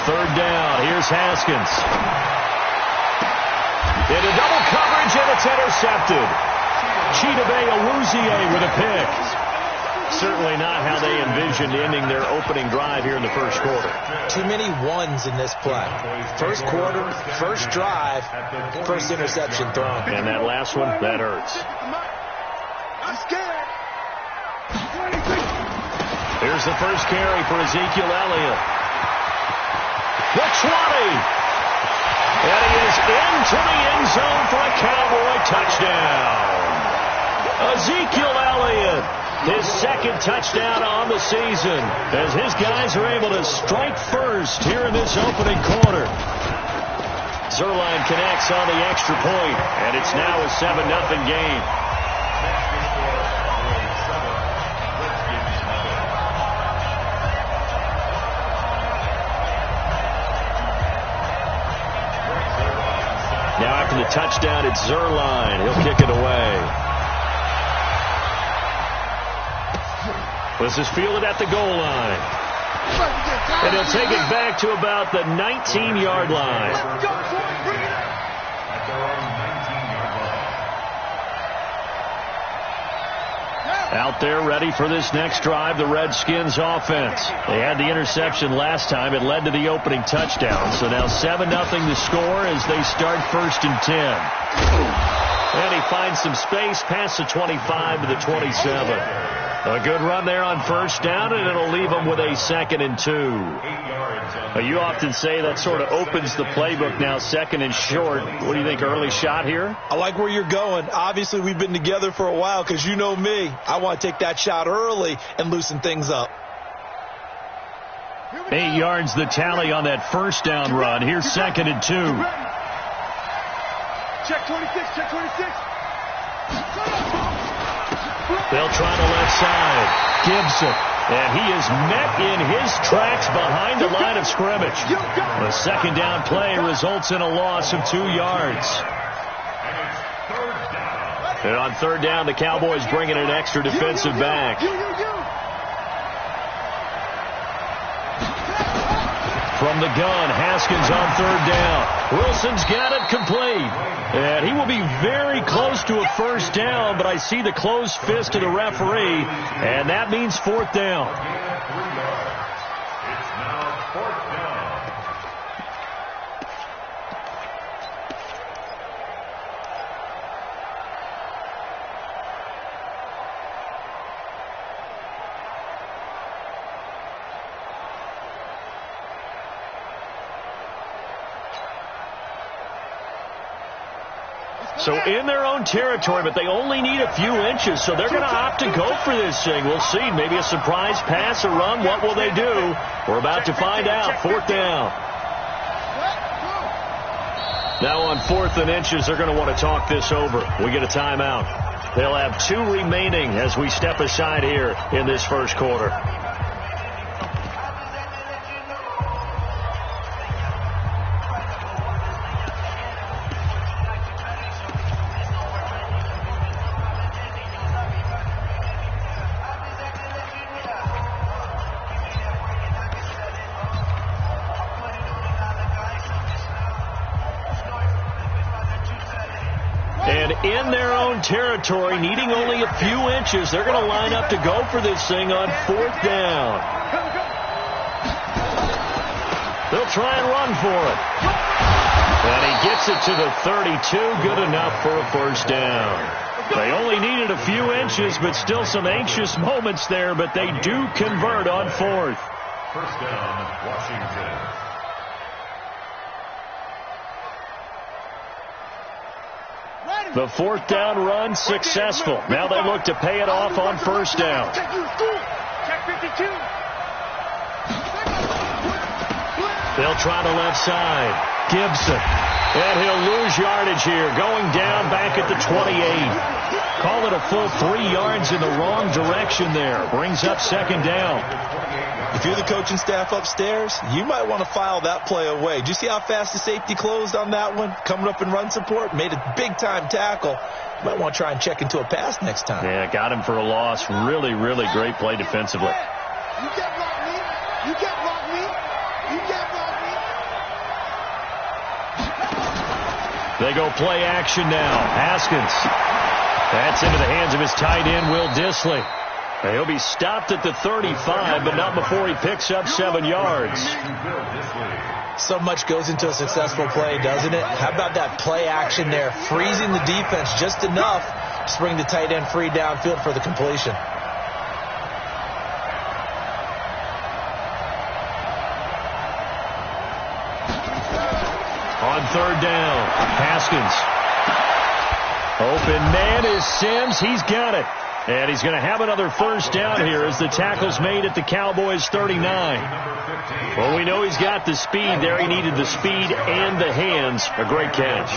third down. Here's Haskins. Into double coverage, and it's intercepted. Chidobe Awuzie with a pick. Certainly not how they envisioned ending their opening drive here in the first quarter. Too many ones in this play. First quarter, first drive, first interception thrown. And that last one, that hurts. I'm scared. Here's the first carry for Ezekiel Elliott. The 20. And he is into the end zone for a Cowboy touchdown. Ezekiel Elliott, his second touchdown on the season, as his guys are able to strike first here in this opening quarter. Zerline connects on the extra point, and it's now a 7-0 game. Now after the touchdown, it's Zerline. He'll kick it away. This is fielded at the goal line. And he'll take it back to about the 19-yard line. Out there ready for this next drive, the Redskins offense. They had the interception last time. It led to the opening touchdown. So now 7-0 the score as they start 1st and 10. And he finds some space past the 25 to the 27. A good run there on first down, and it'll leave them with a 2nd and 2. You often say that sort of opens the playbook now, 2nd and short. What do you think, early shot here? I like where you're going. Obviously, we've been together for a while because you know me. I want to take that shot early and loosen things up. 8 yards the tally on that first down run. Here's 2nd and 2. Check 26, check 26. They'll try the left side. Gibson. And he is met in his tracks behind the line of scrimmage. The second down play results in a loss of 2 yards. And on third down, the Cowboys bring in an extra defensive back. From the gun, Haskins on third down. Wilson's got it complete. And he will be very close to a first down, but I see the closed fist of the referee, and that means 4th down. It's now 4th down. So in their own territory, but they only need a few inches, so they're going to opt to go for this thing. We'll see. Maybe a surprise pass or run. What will they do? We're about to find out. 4th down. Now on 4th and inches, they're going to want to talk this over. We get a timeout. They'll have 2 remaining as we step aside here in this first quarter. In their own territory, needing only a few inches, they're going to line up to go for this thing on 4th down. They'll try and run for it. And he gets it to the 32, good enough for a first down. They only needed a few inches, but still some anxious moments there, but they do convert on 4th. First down, Washington. The 4th down run successful. Now they look to pay it off on first down. Check 52. They'll try the left side. Gibson. And he'll lose yardage here. Going down back at the 28. Call it a full 3 yards in the wrong direction there. Brings up 2nd down. If you're the coaching staff upstairs, you might want to file that play away. Do you see how fast the safety closed on that one? Coming up in run support, made a big-time tackle. You might want to try and check into a pass next time. Yeah, got him for a loss. Really, really great play defensively. You can't block me. You can't block me. You can't block me. They go play action now. Haskins. That's into the hands of his tight end, Will Dissly. He'll be stopped at the 35, but not before he picks up 7 yards. So much goes into a successful play, doesn't it? How about that play action there, freezing the defense just enough to bring the tight end free downfield for the completion. On 3rd down, Haskins. Open man is Sims. He's got it. And he's going to have another first down here as the tackle's made at the Cowboys' 39. Well, we know he's got the speed there. He needed the speed and the hands. A great catch.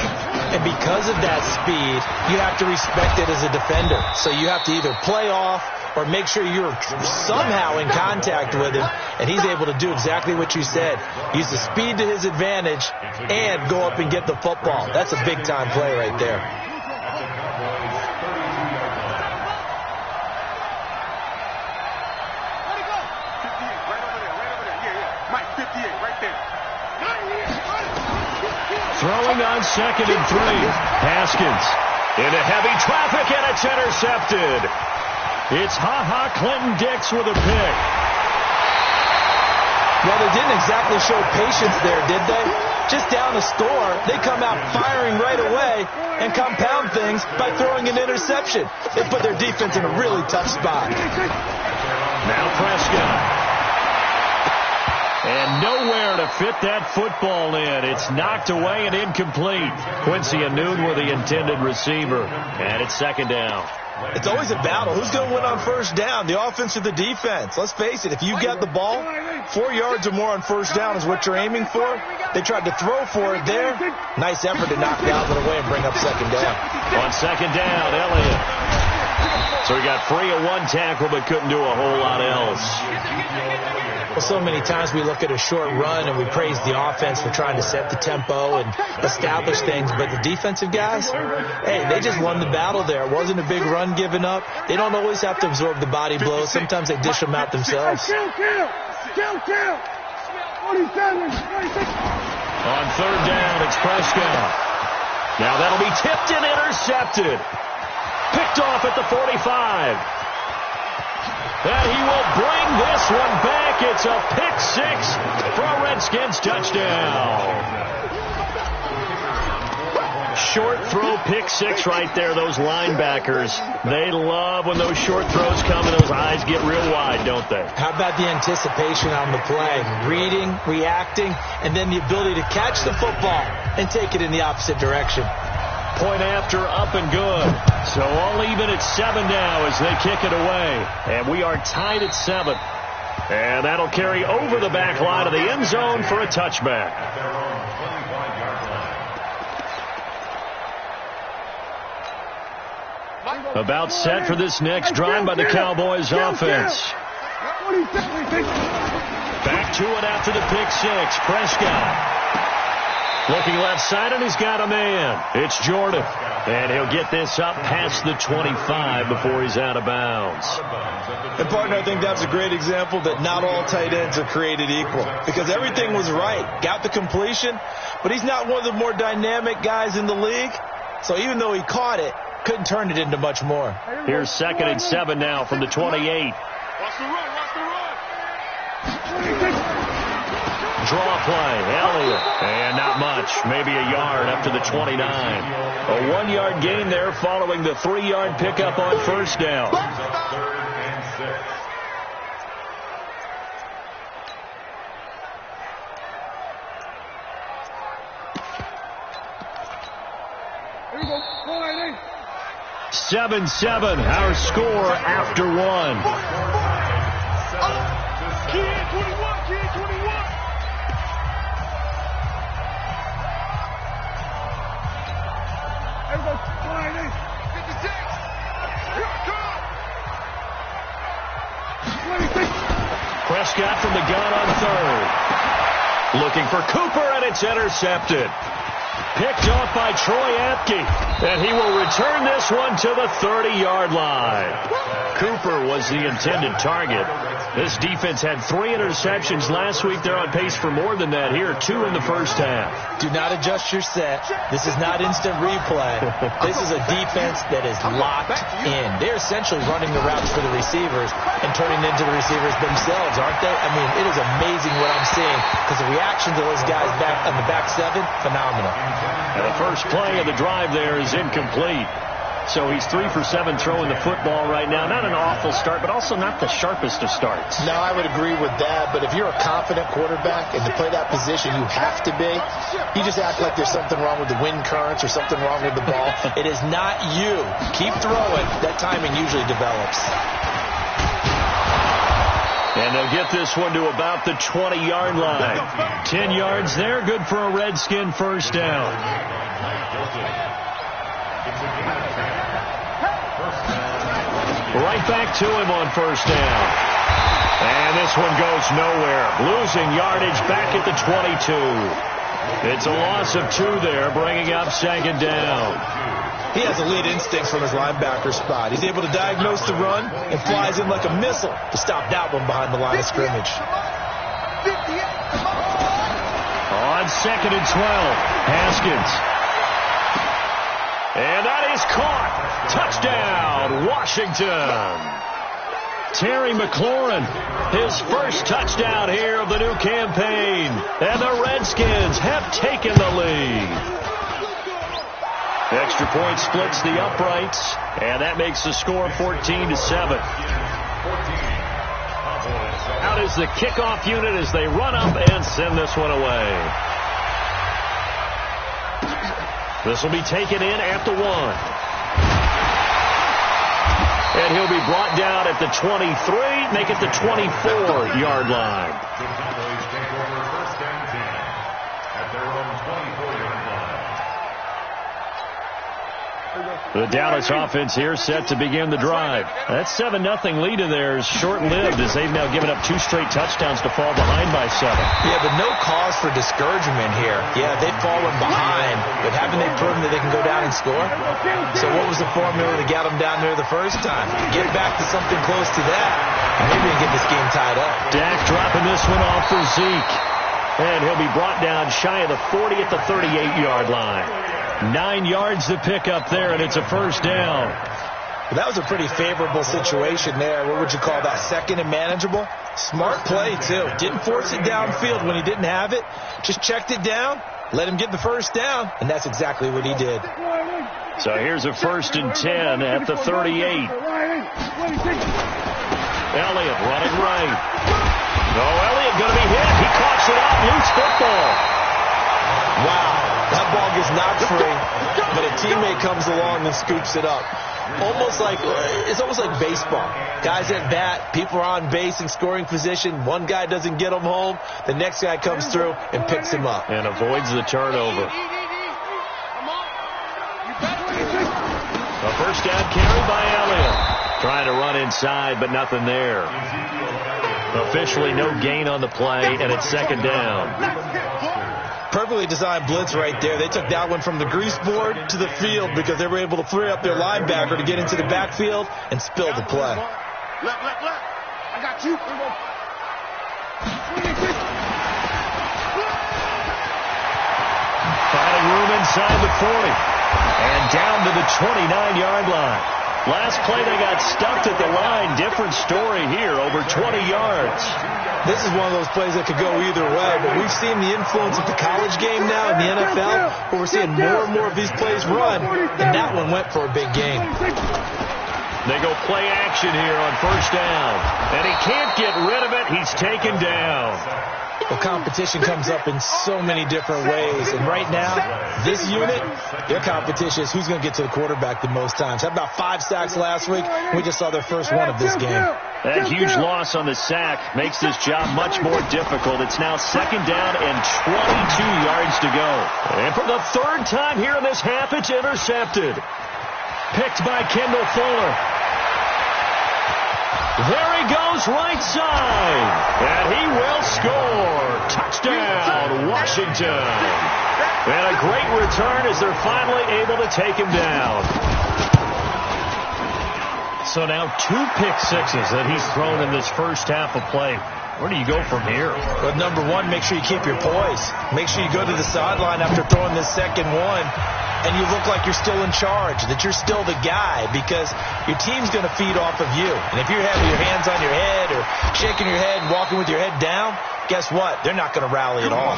And because of that speed, you have to respect it as a defender. So you have to either play off or make sure you're somehow in contact with him, and he's able to do exactly what you said. Use the speed to his advantage and go up and get the football. That's a big-time play right there. Throwing on 2nd and 3. Haskins into heavy traffic, and it's intercepted. It's Ha-Ha Clinton-Dix with a pick. Well, they didn't exactly show patience there, did they? Just down the score, they come out firing right away and compound things by throwing an interception. They put their defense in a really tough spot. Now Prescott. And nowhere to fit that football in. It's knocked away and incomplete. Quincy Anoon with the intended receiver. And it's 2nd down. It's always a battle. Who's going to win on 1st down, the offense or the defense? Let's face it, if you've got the ball, 4 yards or more on 1st down is what you're aiming for. They tried to throw for it there. Nice effort to knock Dalvin away and bring up 2nd down. On 2nd down, Elliott. So he got free of 1 tackle but couldn't do a whole lot else. Well, so many times we look at a short run and we praise the offense for trying to set the tempo and establish things, but the defensive guys, hey, they just won the battle there. It wasn't a big run given up. They don't always have to absorb the body blows. Sometimes they dish them out themselves. On 3rd down, it's Prescott. Now that'll be tipped and intercepted. Picked off at the 45. And he will bring this one back. It's a pick 6 for a Redskins touchdown. Short throw pick 6 right there. Those linebackers, they love when those short throws come and those eyes get real wide, don't they? How about the anticipation on the play? Reading, reacting, and then the ability to catch the football and take it in the opposite direction. Point after, up and good. So all even at 7 now as they kick it away. And we are tied at 7. And that'll carry over the back line of the end zone for a touchback. About set for this next drive by the Cowboys offense. Back to it after the pick 6. Prescott. Looking left side, and he's got a man. It's Jordan. And he'll get this up past the 25 before he's out of bounds. And, partner, I think that's a great example that not all tight ends are created equal. Because everything was right. Got the completion, but he's not one of the more dynamic guys in the league. So even though he caught it, couldn't turn it into much more. Here's 2nd and 7 now from the 28. Draw play, Elliott, and not much, maybe a yard up to the 29. A 1-yard gain there following the 3-yard pickup on 1st down. Here we go. 7-7, our score after 1. Kid 21, kid 21. There we go. 56. Here we go. 26. Prescott from the gun on 3rd. Looking for Cooper, and it's intercepted. picked off by Troy Apke, and he will return this one to the 30-yard line. Cooper was the intended target. This defense had 3 interceptions last week. They're on pace for more than that here, 2 in the first half. Do not adjust your set. This is not instant replay. This is a defense that is locked in. They're essentially running the routes for the receivers and turning into the receivers themselves, aren't they? I mean, it is amazing what I'm seeing because the reaction to those guys back on the back 7, phenomenal. And the first play of the drive there is incomplete. So he's 3 for 7 throwing the football right now. Not an awful start, but also not the sharpest of starts. No, I would agree with that. But if you're a confident quarterback and to play that position, you have to be. You just act like there's something wrong with the wind currents or something wrong with the ball. It is not you. Keep throwing. That timing usually develops. And they'll get this one to about the 20-yard line. 10 yards there, good for a Redskin first down. Right back to him on first down. And this one goes nowhere. Losing yardage back at the 22. It's a loss of 2 there, bringing up second down. He has elite instincts from his linebacker spot. He's able to diagnose the run and flies in like a missile to stop that one behind the line of scrimmage. On second and 12, Haskins. And that is caught. Touchdown, Washington. Terry McLaurin, his first touchdown here of the new campaign. And the Redskins have taken the lead. Extra point splits the uprights, and that makes the score 14-7. Out is the kickoff unit as they run up and send this one away. This will be taken in at the 1. And he'll be brought down at the 23, make it the 24-yard line. The Dallas offense here set to begin the drive. That 7-0 lead of theirs short-lived as they've now given up 2 straight touchdowns to fall behind by 7. Yeah, but no cause for discouragement here. Yeah, they've fallen behind, but haven't they proven that they can go down and score? So what was the formula to get them down there the first time? Get back to something close to that. Maybe they get this game tied up. Dak dropping this one off for Zeke. And he'll be brought down shy of the 40 at the 38-yard line. 9 yards to pick up there, and it's a first down. Well, that was a pretty favorable situation there. What would you call that? Second and manageable? Smart play, too. Didn't force it downfield when he didn't have it. Just checked it down, let him get the first down, and that's exactly what he did. So here's a 1st and 10 at the 38. Elliott running right. No, Elliott going to be hit. He coughs it out. Loose football. Wow. That ball gets knocked free, but a teammate comes along and scoops it up. It's almost like baseball. Guys at bat, people are on base in scoring position. One guy doesn't get him home. The next guy comes through and picks him up. And avoids the turnover. A first down carry by Elliott. Trying to run inside, but nothing there. Officially no gain on the play, and it's second down. Perfectly designed blitz right there. They took that one from the grease board to the field because they were able to free up their linebacker to get into the backfield and spill the play. Left. I got you. Finding room inside the 40. And down to the 29-yard line. Last play they got stuffed at the line. Different story here, over 20 yards. This is one of those plays that could go either way, but we've seen the influence of the college game now in the NFL, where we're seeing more and more of these plays run, and that one went for a big gain. They go play action here on first down, and he can't get rid of it. He's taken down. Well, competition comes up in so many different ways, and right now, this unit, their competition is who's going to get to the quarterback the most times. Had about 5 sacks last week. We just saw their first one of this game. That huge loss on the sack makes this job much more difficult. It's now second down and 22 yards to go. And for the 3rd time here in this half, it's intercepted. Picked by Kendall Fuller. There he goes, right side. And he will score. Touchdown, Washington. And a great return as they're finally able to take him down. So now 2 pick sixes that he's thrown in this first half of play. Where do you go from here? Well, number one, make sure you keep your poise. Make sure you go to the sideline after throwing this second one, and you look like you're still in charge, that you're still the guy, because your team's going to feed off of you. And if you're having your hands on your head or shaking your head and walking with your head down, guess what? They're not going to rally at all.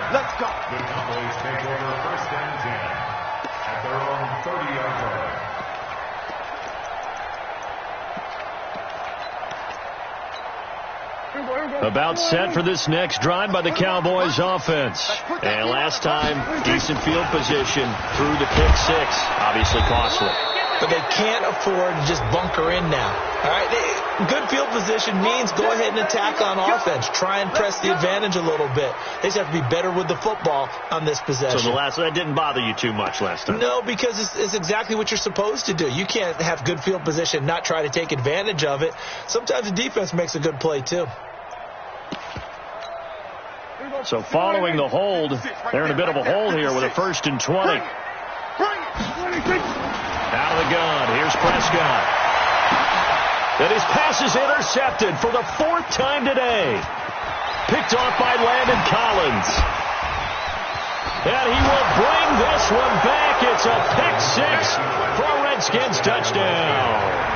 Let's go. The Cowboys take over first and 10 at their own 30-yard line. About set for this next drive by the Cowboys offense. And last time, decent field position through the pick six. Obviously costly. But they can't afford to just bunker in now. All right, good field position means go ahead and attack on offense. Try and press the advantage a little bit. They just have to be better with the football on this possession. So that didn't bother you too much last time? No, because it's exactly what you're supposed to do. You can't have good field position and not try to take advantage of it. Sometimes the defense makes a good play too. So following the hold, they're in a bit of a hole here with a 1st and 20. Out of the gun, here's Prescott. And his pass is intercepted for the 4th time today. Picked off by Landon Collins. And he will bring this one back. It's a pick six for a Redskins touchdown.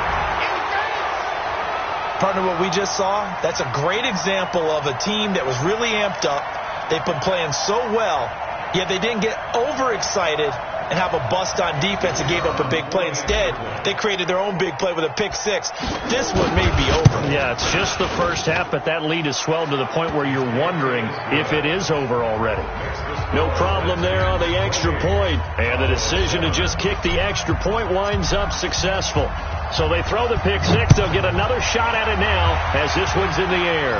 Partner, what we just saw, that's a great example of a team that was really amped up. They've been playing so well, yet they didn't get overexcited and have a bust on defense and gave up a big play. Instead, they created their own big play with a pick six. This one may be over. Yeah, it's just the first half, but that lead has swelled to the point where you're wondering if it is over already. No problem there on the extra point. And the decision to just kick the extra point winds up successful. So they throw the pick six. They'll get another shot at it now as this one's in the air.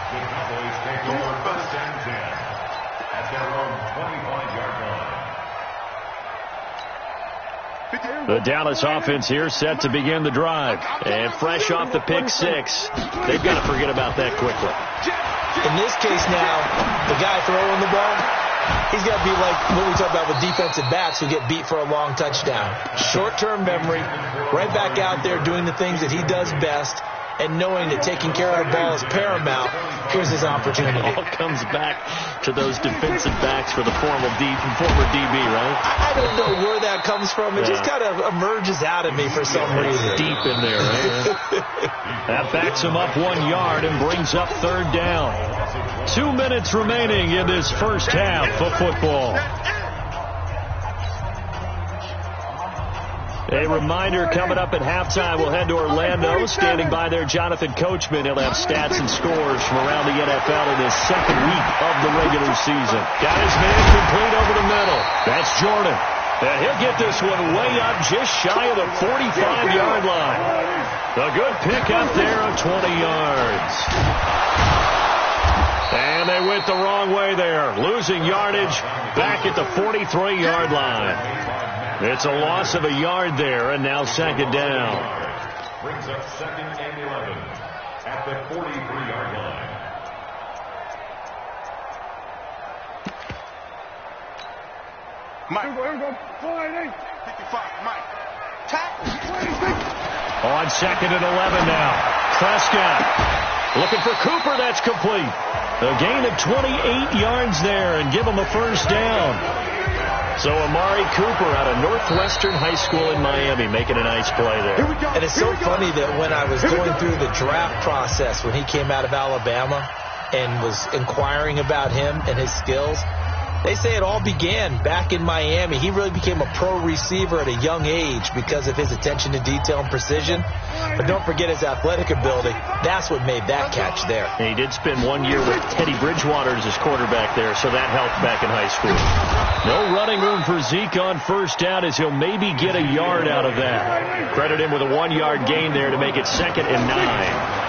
The Cowboys take over first and 10 at their own 25-yard line. The Dallas offense here set to begin the drive. And fresh off the pick six, they've got to forget about that quickly. In this case now, the guy throwing the ball, he's got to be like what we talk about with defensive backs who get beat for a long touchdown. Short-term memory, right back out there doing the things that he does best, and knowing that taking care of the ball is paramount. Here's his opportunity. It all comes back to those defensive backs for the former DB, right? I don't know where that comes from. It just kind of emerges out of me for some reason. Deep in there, right? That backs him up 1 yard and brings up 3rd down. 2 minutes remaining in this first half of football. A reminder, coming up at halftime, we'll head to Orlando. Standing by there, Jonathan Coachman. He'll have stats and scores from around the NFL in his 2nd week of the regular season. Got his man complete over the middle. That's Jordan. And he'll get this one way up just shy of the 45-yard line. A good pick up there of 20 yards. And they went the wrong way there. Losing yardage back at the 43-yard line. It's a loss of a yard there, and now 2nd down. Brings up 2nd and 11 at the 43-yard line. Mike. 55, Mike. Tackle. On 2nd and 11 now. Prescott looking for Cooper. That's complete. A gain of 28 yards there and give him a 1st down. So Amari Cooper out of Northwestern High School in Miami making a nice play there. And it's so funny that when I was going through the draft process when he came out of Alabama and was inquiring about him and his skills, they say it all began back in Miami. He really became a pro receiver at a young age because of his attention to detail and precision. But don't forget his athletic ability. That's what made that catch there. And he did spend 1 year with Teddy Bridgewater as his quarterback there, so that helped back in high school. No running room for Zeke on 1st down as he'll maybe get a yard out of that. Credit him with a 1-yard gain there to make it 2nd and 9.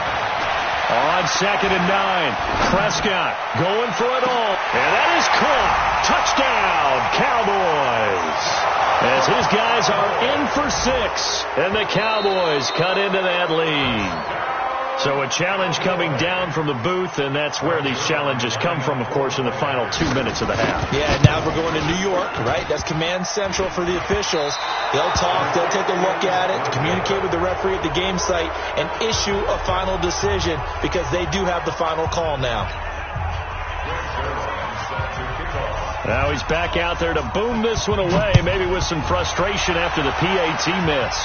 On 2nd and 9, Prescott going for it all. And that is caught. Touchdown, Cowboys. As his guys are in for 6, and the Cowboys cut into that lead. So a challenge coming down from the booth, and that's where these challenges come from, of course, in the final 2 minutes of the half. Yeah, now we're going to New York, right? That's command central for the officials. They'll talk, they'll take a look at it, communicate with the referee at the game site, and issue a final decision because they do have the final call now. Now he's back out there to boom this one away, maybe with some frustration after the PAT miss.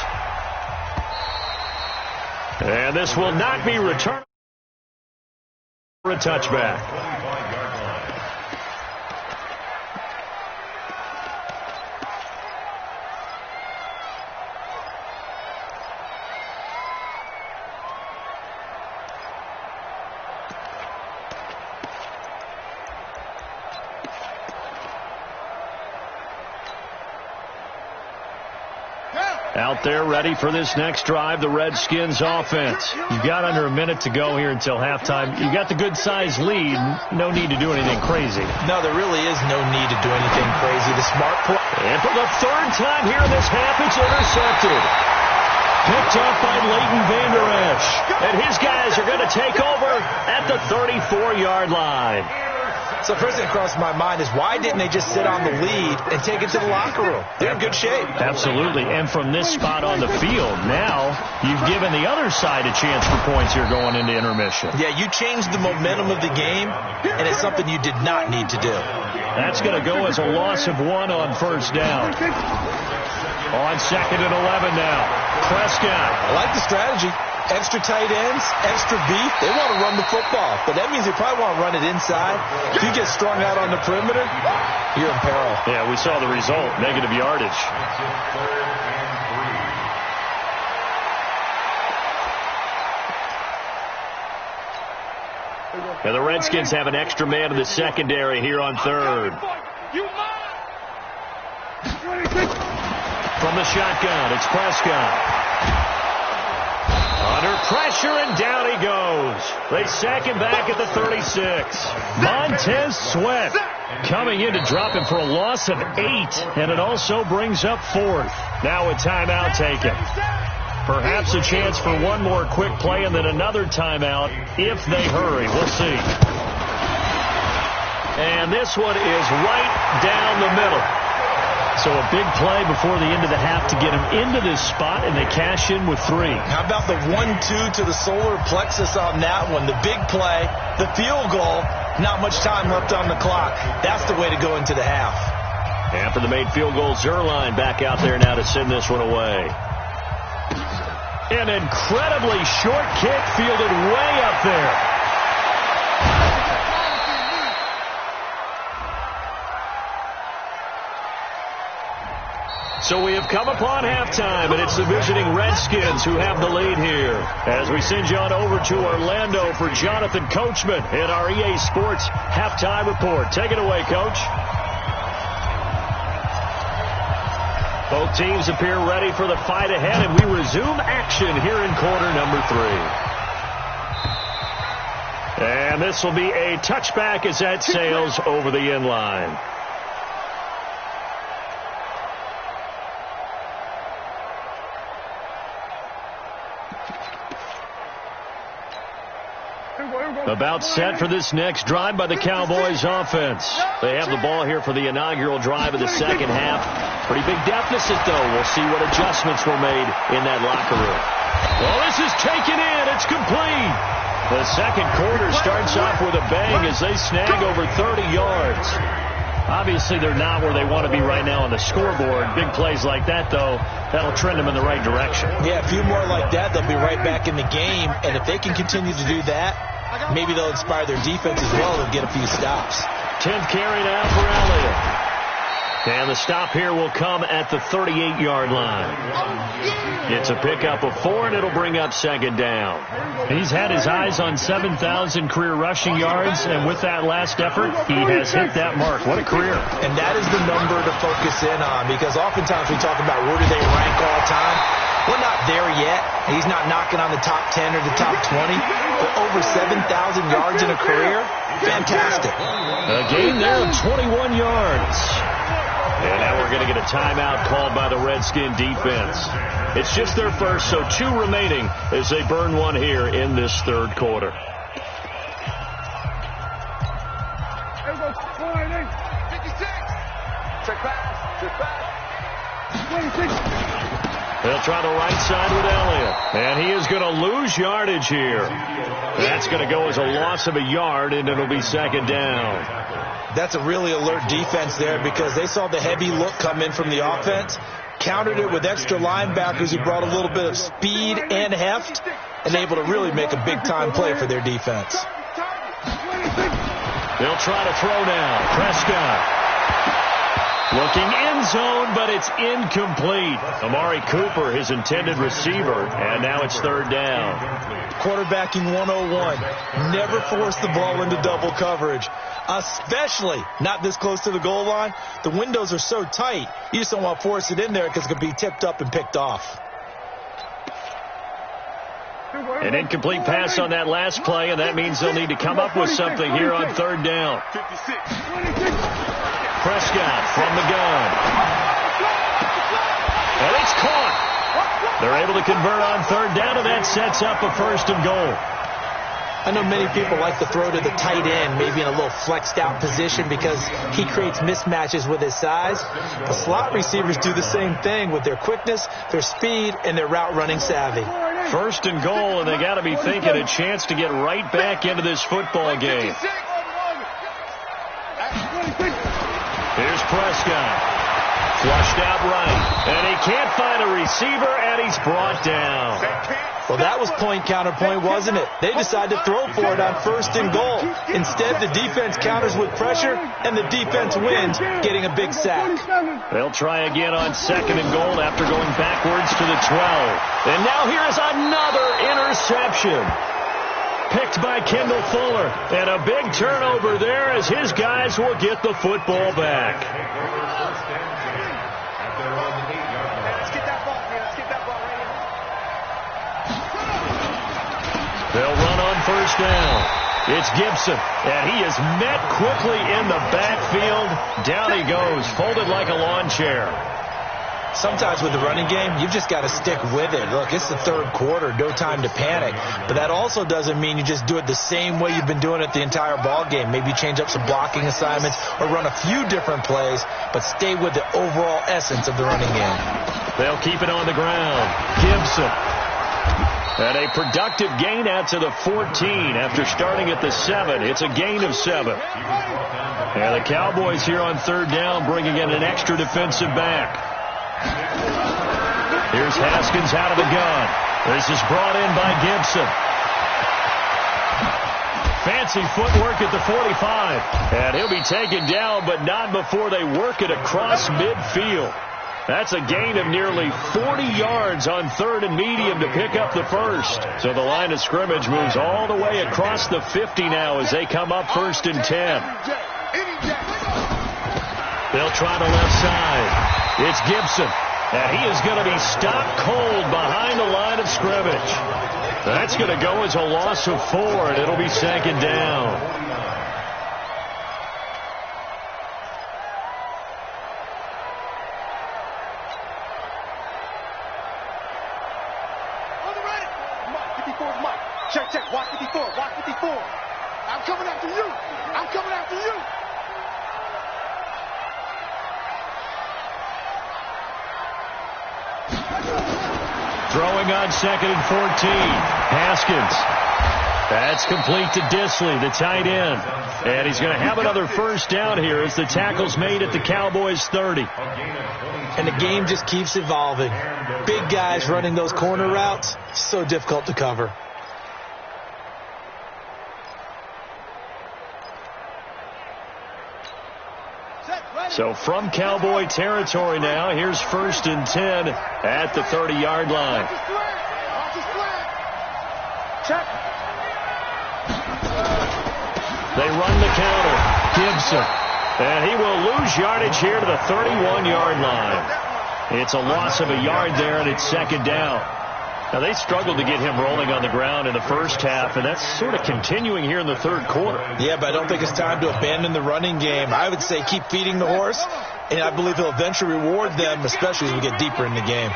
And this will not be returned for a touchback. Out there ready for this next drive, the Redskins offense. You've got under a minute to go here until halftime. You've got the good-sized lead. No need to do anything crazy. No, there really is no need to do anything crazy. The smart play. And for the third time here in this half, it's intercepted. Picked up by Leighton Vander Esch. And his guys are going to take over at the 34-yard line. So first thing that crossed my mind is why didn't they just sit on the lead and take it to the locker room? They're in good shape. Absolutely. And from this spot on the field, now you've given the other side a chance for points here going into intermission. Yeah, you changed the momentum of the game, and it's something you did not need to do. That's going to go as a loss of 1 on first down. On 2nd and 11 now. Prescott. I like the strategy. Extra tight ends, extra beef. They want to run the football, but that means they probably want to run it inside. If you get strung out on the perimeter, you're in peril. Yeah, we saw the result, negative yardage. And the Redskins have an extra man in the secondary here on third. From the shotgun, it's Prescott. Under pressure, and down he goes. They sack him back at the 36. Montez Sweat coming in to drop him for a loss of 8, and it also brings up 4th. Now a timeout taken. Perhaps a chance for one more quick play and then another timeout if they hurry. We'll see. And this one is right down the middle. So a big play before the end of the half to get him into this spot, and they cash in with 3. How about the 1-2 to the solar plexus on that one? The big play, the field goal, not much time left on the clock. That's the way to go into the half. After the made field goal, Zerline back out there now to send this one away. An incredibly short kick fielded way up there. So we have come upon halftime, and it's the visiting Redskins who have the lead here. As we send you on over to Orlando for Jonathan Coachman in our EA Sports Halftime Report. Take it away, Coach. Both teams appear ready for the fight ahead, and we resume action here in quarter number 3. And this will be a touchback as that sails over the end line. About set for this next drive by the Cowboys offense. They have the ball here for the inaugural drive of the second half. Pretty big deficit, though. We'll see what adjustments were made in that locker room. Well, this is taken in. It's complete. The second quarter starts off with a bang as they snag over 30 yards. Obviously, they're not where they want to be right now on the scoreboard. Big plays like that, though, that'll trend them in the right direction. Yeah, a few more like that, they'll be right back in the game. And if they can continue to do that, maybe they'll inspire their defense as well and get a few stops. 10th carry now for Elliott. And the stop here will come at the 38-yard line. It's a pickup of 4, and it'll bring up second down. He's had his eyes on 7,000 career rushing yards, and with that last effort, he has hit that mark. What a career. And that is the number to focus in on, because oftentimes we talk about where do they rank all time. We're not there yet. He's not knocking on the top 10 or the top 20, but over 7,000 yards in a career, fantastic. A gain there of 21 yards. And now we're going to get a timeout called by the Redskin defense. It's just their first, so 2 remaining as they burn one here in this third quarter. They'll try the right side with Elliott. And he is going to lose yardage here. That's going to go as a loss of a yard, and it'll be second down. That's a really alert defense there because they saw the heavy look come in from the offense, countered it with extra linebackers who brought a little bit of speed and heft, and able to really make a big-time play for their defense. They'll try to throw now. Prescott. Looking end zone, but it's incomplete. Amari Cooper, his intended receiver, and now it's third down. Quarterbacking 101. Never force the ball into double coverage, especially not this close to the goal line. The windows are so tight, you just don't want to force it in there because it could be tipped up and picked off. An incomplete pass on that last play, and that means they'll need to come up with something here on third down. Prescott from the gun. And it's caught. They're able to convert on third down, and that sets up a first and goal. I know many people like to throw to the tight end, maybe in a little flexed out position because he creates mismatches with his size. The slot receivers do the same thing with their quickness, their speed, and their route running savvy. First and goal, and they got to be thinking a chance to get right back into this football game. Here's Prescott. Flushed out right. And he can't find a receiver, and he's brought down. Well, that was point counterpoint, wasn't it? They decided to throw for it on first and goal. Instead, the defense counters with pressure, and the defense wins, getting a big sack. They'll try again on second and goal after going backwards to the 12. And now here's another interception. Picked by Kendall Fuller. And a big turnover there as his guys will get the football back. They'll run on first down. It's Gibson, and he is met quickly in the backfield. Down he goes, folded like a lawn chair. Sometimes with the running game, you've just got to stick with it. Look, it's the third quarter, no time to panic. But that also doesn't mean you just do it the same way you've been doing it the entire ball game. Maybe change up some blocking assignments or run a few different plays, but stay with the overall essence of the running game. They'll keep it on the ground. Gibson. And a productive gain out to the 14 after starting at the 7. It's a gain of 7. And the Cowboys here on third down bringing in an extra defensive back. Here's Haskins out of the gun. This is brought in by Gibson. Fancy footwork at the 45. And he'll be taken down, but not before they work it across midfield. That's a gain of nearly 40 yards on third and medium to pick up the first. So the line of scrimmage moves all the way across the 50 now as they come up first and 10. They'll try the left side. It's Gibson, and he is going to be stopped cold behind the line of scrimmage. That's going to go as a loss of 4, and it'll be second down. Check, check, watch 54, watch 54. I'm coming after you. I'm coming after you. Throwing on second and 14. Haskins. That's complete to Disley, the tight end. And he's going to have another first down here as the tackle's made at the Cowboys' 30. And the game just keeps evolving. Big guys running those corner routes, so difficult to cover. So from Cowboy territory now, here's first and 10 at the 30-yard line. Check. They run the counter. Gibson. And he will lose yardage here to the 31-yard line. It's a loss of a yard there, and it's second down. Now, they struggled to get him rolling on the ground in the first half, and that's sort of continuing here in the third quarter. Yeah, but I don't think it's time to abandon the running game. I would say keep feeding the horse, And I believe he'll eventually reward them, especially as we get deeper in the game.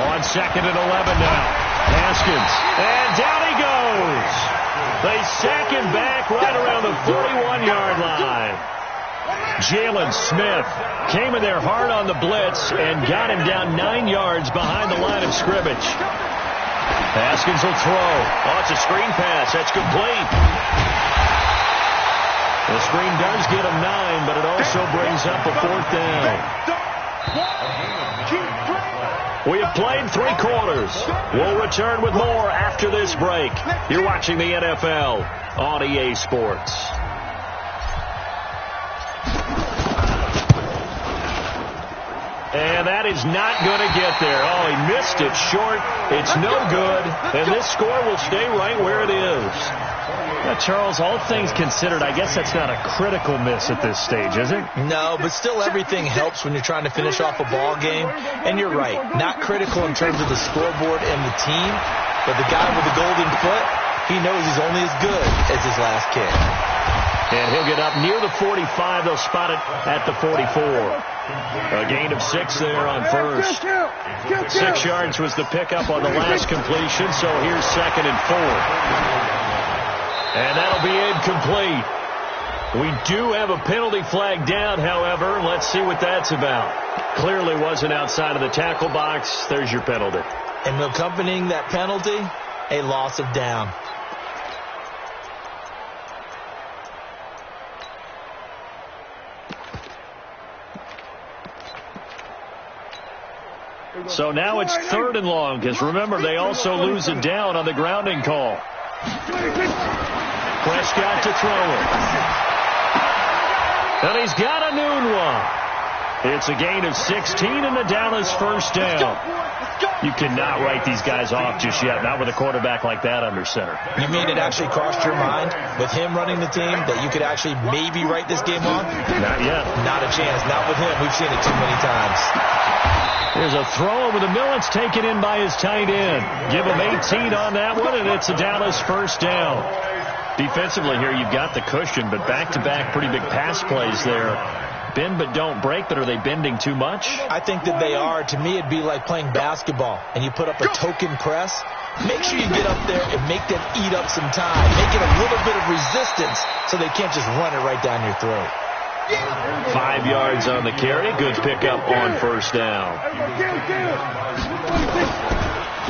On 2nd and 11 now. Haskins. And down he goes. They sack him back right around the 41-yard line. Jalen Smith came in there hard on the blitz and got him down 9 yards behind the line of scrimmage. Haskins will throw. Oh, it's a screen pass. That's complete. The screen does get him 9, but it also brings up a 4th down. We have played 3 quarters. We'll return with more after this break. You're watching the NFL on EA Sports. And that is not going to get there. Oh, he missed it short. It's no good. And this score will stay right where it is. Now, Charles, all things considered, I guess that's not a critical miss at this stage, is it? No, but still everything helps when you're trying to finish off a ball game. And you're right, not critical in terms of the scoreboard and the team. But the guy with the golden foot, he knows he's only as good as his last kick. And he'll get up near the 45. They'll spot it at the 44. A gain of 6 there on first. 6 yards was the pickup on the last completion, so here's 2nd and 4. And that'll be incomplete. We do have a penalty flag down, however. Let's see what that's about. Clearly wasn't outside of the tackle box. There's your penalty. And accompanying that penalty, a loss of down. So now it's 3rd and long, because remember, they also lose it down on the grounding call. Prescott to throw it. And he's got a noon one. It's a gain of 16 and the Dallas 1st down. You cannot write these guys off just yet, not with a quarterback like that under center. You mean it actually crossed your mind with him running the team that you could actually maybe write this game off? Not yet. Not a chance. Not with him. We've seen it too many times. There's a throw over the middle. It's taken in by his tight end. Give him 18 on that one, and it's a Dallas 1st down. Defensively here, you've got the cushion, but back-to-back pretty big pass plays there. Bend but don't break, but are they bending too much? I think that they are. To me, it'd be like playing basketball, and you put up a token press. Make sure you get up there and make them eat up some time. Make it a little bit of resistance so they can't just run it right down your throat. 5 yards on the carry. Good pickup on 1st down.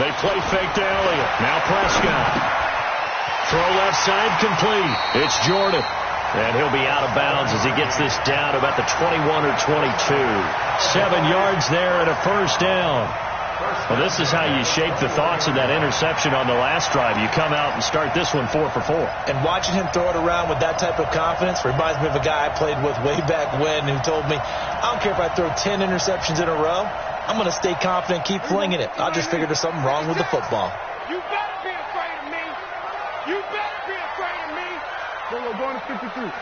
They play fake to Elliott. Now Prescott. Throw left side complete. It's Jordan. And he'll be out of bounds as he gets this down about the 21 or 22. 7 yards there and a 1st down. Well, this is how you shape the thoughts of that interception on the last drive. You come out and start this one 4 for 4. And watching him throw it around with that type of confidence reminds me of a guy I played with way back when who told me, I don't care if I throw 10 interceptions in a row. I'm going to stay confident, keep flinging it. I'll just figure there's something wrong with the football. You better be afraid of me. You better be afraid of me. We're going to 53.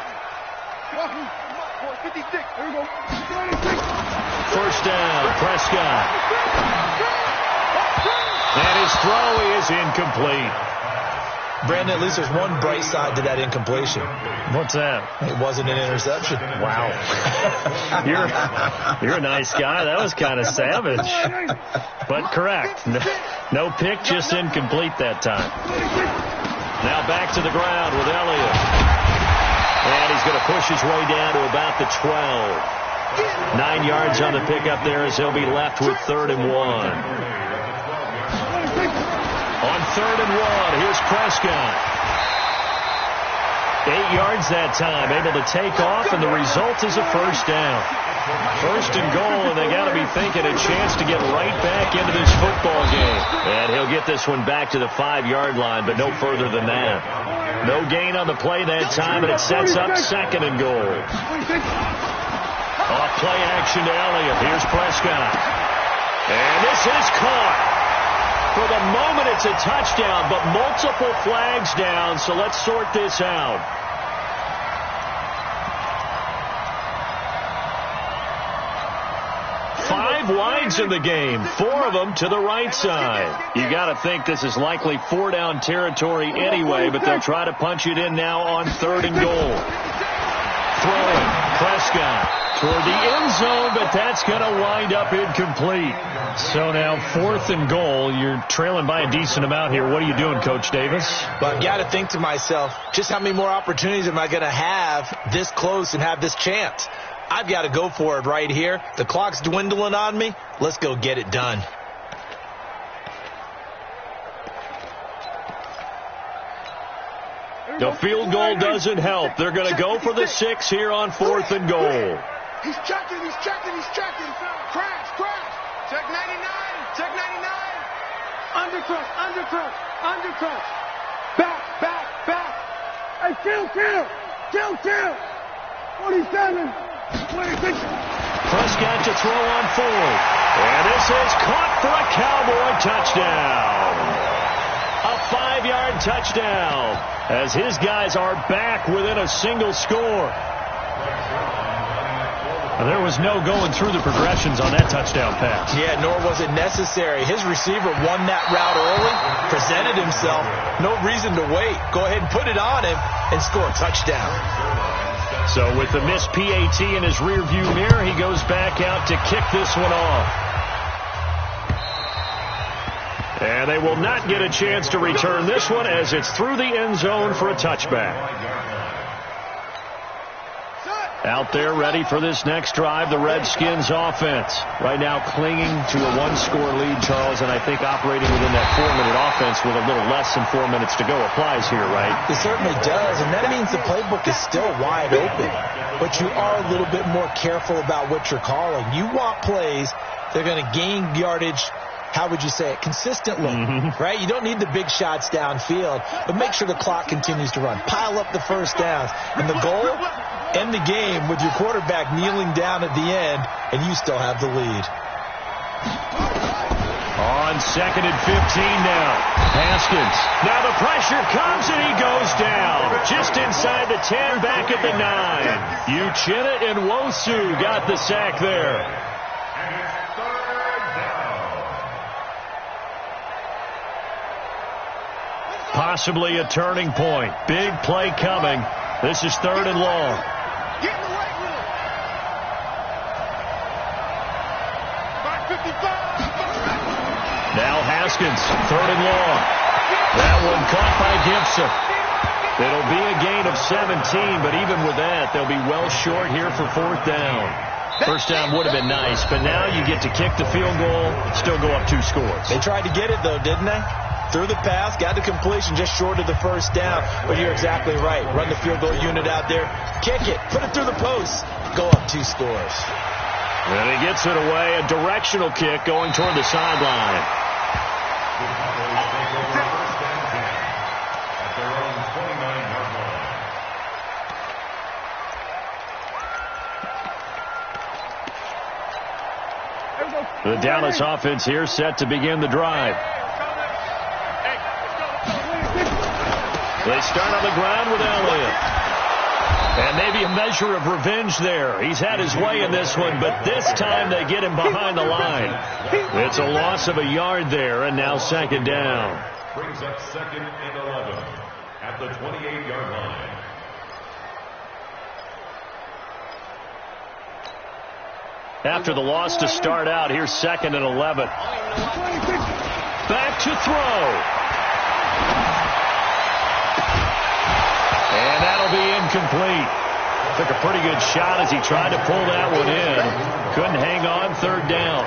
56. Here we go. 1st down, Prescott. And his throw is incomplete. Brandon, at least there's one bright side to that incompletion. What's that? It wasn't an interception. Wow. You're a nice guy. That was kind of savage. But correct. No pick, just incomplete that time. Now back to the ground with Elliott. And he's going to push his way down to about the 12. 9 yards on the pickup there as he'll be left with 3rd and 1. On 3rd and 1, here's Prescott. 8 yards that time, able to take off, and the result is a 1st down. 1st and goal, and they got to be thinking a chance to get right back into this football game. And he'll get this one back to the 5-yard line, but no further than that. No gain on the play that time, and it sets up 2nd and goal. Off play action to Elliott. Here's Prescott. And this is caught. For the moment, it's a touchdown, but multiple flags down, so let's sort this out. 5 wides in the game, 4 of them to the right side. You got to think this is likely 4-down territory anyway, but they'll try to punch it in now on 3rd and goal. Throwing, Prescott toward the end zone, but that's going to wind up incomplete. So now 4th and goal. You're trailing by a decent amount here. What are you doing, Coach Davis? Well, I've got to think to myself, just how many more opportunities am I going to have this close and have this chance? I've got to go for it right here. The clock's dwindling on me. Let's go get it done. The field goal doesn't help. They're going to go for the 6 here on 4th and goal. He's checking. Crash. Check 99. Undercut. Back. Hey, kill. 47. 26. Prescott to throw on 4th. And this is caught for a Cowboy touchdown. A 5-yard touchdown as his guys are back within a single score. There was no going through the progressions on that touchdown pass. Yeah, nor was it necessary. His receiver won that route early, presented himself. No reason to wait. Go ahead and put it on him and score a touchdown. So with the missed PAT in his rearview mirror, he goes back out to kick this one off. And they will not get a chance to return this one as it's through the end zone for a touchback. Out there ready for this next drive, the Redskins offense. Right now clinging to a 1-score lead, Charles, and I think operating within that 4-minute offense with a little less than 4 minutes to go applies here, right? It certainly does, and that means the playbook is still wide open. But you are a little bit more careful about what you're calling. You want plays that are going to gain yardage, how would you say it, consistently, right? You don't need the big shots downfield, but make sure the clock continues to run. Pile up the first downs. And the goal, end the game with your quarterback kneeling down at the end, and you still have the lead. On 2nd and 15 now. Haskins. Now the pressure comes, and he goes down. Just inside the 10, back at the 9. Uchenna and Nwosu got the sack there. Possibly a turning point. Big play coming. This is 3rd and long. Get in the right room. 555. Now Haskins, 3rd and long. That one caught by Gibson. It'll be a gain of 17, but even with that, they'll be well short here for 4th down. First down would have been nice, but now you get to kick the field goal, still go up 2 scores. They tried to get it, though, didn't they? Through the pass, got the completion just short of the first down. But you're exactly right. Run the field goal unit out there. Kick it. Put it through the post. Go up 2 scores. And he gets it away. A directional kick going toward the sideline. The Dallas offense here set to begin the drive. They start on the ground with Elliott. And maybe a measure of revenge there. He's had his way in this one, but this time they get him behind the line. It's a loss of a yard there, and now 2nd down. Brings up 2nd and 11 at the 28-yard line. After the loss to start out, here's 2nd and 11. Back to throw. And that'll be incomplete. Took a pretty good shot as he tried to pull that one in. Couldn't hang on 3rd down.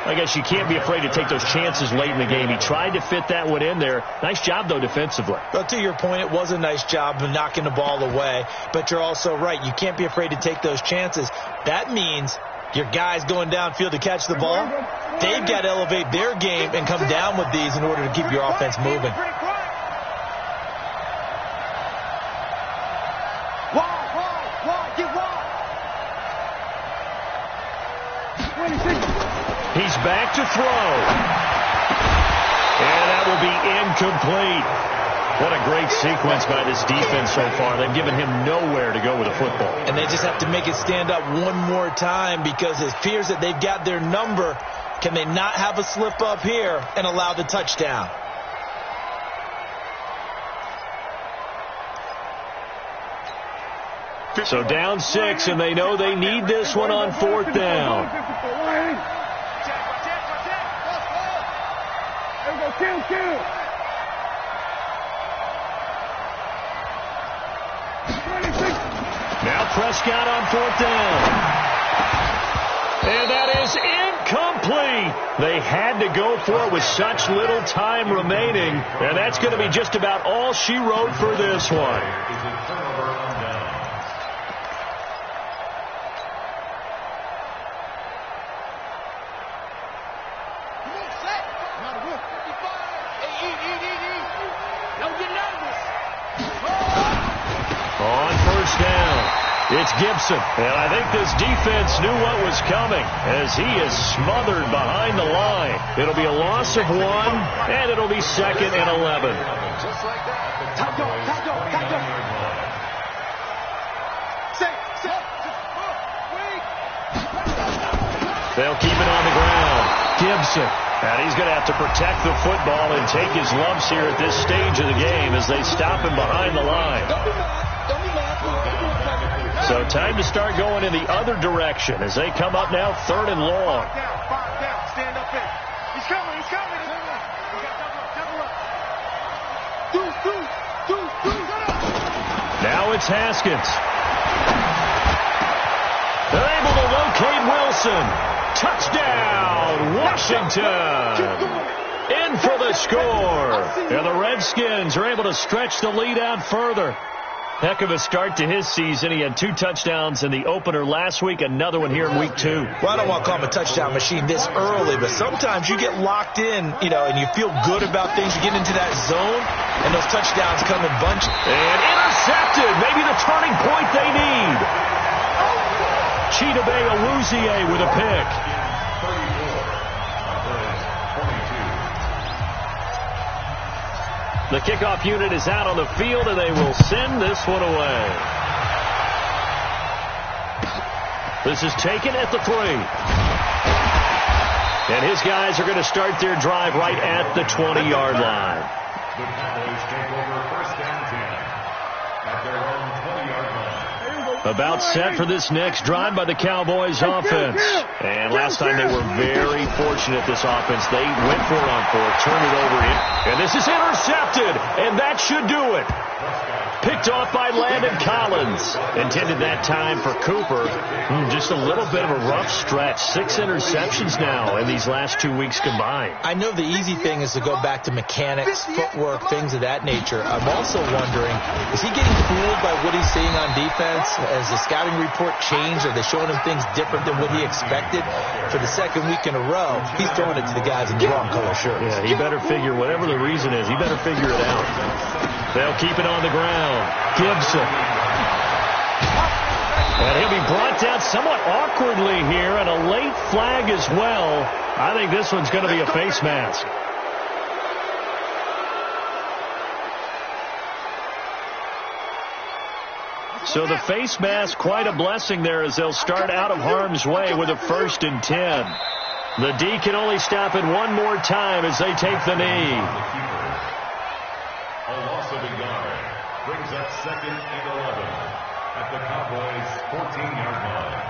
I guess you can't be afraid to take those chances late in the game. He tried to fit that one in there. Nice job, though, defensively. Well, to your point, it was a nice job of knocking the ball away. But you're also right. You can't be afraid to take those chances. That means your guys going downfield to catch the ball, they've got to elevate their game and come down with these in order to keep your offense moving. He's back to throw. And that will be incomplete. What a great sequence by this defense so far. They've given him nowhere to go with the football. And they just have to make it stand up one more time because it appears that they've got their number. Can they not have a slip up here and allow the touchdown? So down 6, and they know they need this one on 4th down. Now Prescott on 4th down. And that is incomplete. They had to go for it with such little time remaining. And that's going to be just about all she wrote for this one. On 1st down, it's Gibson. And I think this defense knew what was coming as he is smothered behind the line. It'll be a loss of 1, and it'll be 2nd and 11. Just like that. Top dog. They'll keep it on the ground. Gibson. And he's going to have to protect the football and take his lumps here at this stage of the game as they stop him behind the line. So time to start going in the other direction as they come up now 3rd and long. Stand up in. He's coming. Now it's Haskins. They're able to locate Wilson. Touchdown, Washington. In for the score. And the Redskins are able to stretch the lead out further. Heck of a start to his season. He had 2 touchdowns in the opener last week, another one here in week 2. Well, I don't want to call him a touchdown machine this early, but sometimes you get locked in, and you feel good about things. You get into that zone, and those touchdowns come in bunches. And intercepted. Maybe the turning point they need. Chidobe Awuzie with a pick. The kickoff unit is out on the field, and they will send this one away. This is taken at the 3. And his guys are going to start their drive right at the 20-yard line. The Cowboys take over 1st and 10 at their own 20-yard line. About set for this next drive by the Cowboys offense. And last time they were very fortunate, this offense. They went for it on 4th, turned it over in. And this is intercepted, and that should do it. Picked off by Landon Collins. Intended that time for Cooper. Just a little bit of a rough stretch. 6 interceptions now in these last 2 weeks combined. I know the easy thing is to go back to mechanics, footwork, things of that nature. I'm also wondering, is he getting fooled by what he's seeing on defense? Has the scouting report changed? Are they showing him things different than what he expected? For the 2nd week in a row, he's throwing it to the guys in the wrong color shirts. Yeah, he better figure, whatever the reason is, he better figure it out. They'll keep it on the ground. Gibson. And he'll be brought down somewhat awkwardly here, and a late flag as well. I think this one's going to be a face mask. So the face mask, quite a blessing there as they'll start out of harm's way with a 1st and 10. The D can only stop it one more time as they take the knee. A loss of a yard brings up 2nd and 11 at the Cowboys' 14-yard line.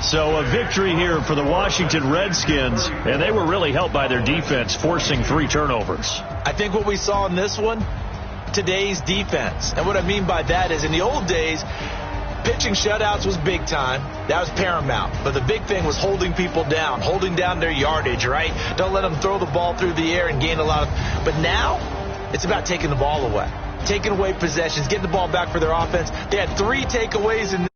So a victory here for the Washington Redskins, and they were really helped by their defense, forcing 3 turnovers. I think what we saw in this one, today's defense. And what I mean by that is in the old days, pitching shutouts was big time. That was paramount. But the big thing was holding people down, holding down their yardage, right? Don't let them throw the ball through the air and gain a lot of... But now, it's about taking the ball away. Taking away possessions, getting the ball back for their offense. They had 3 takeaways in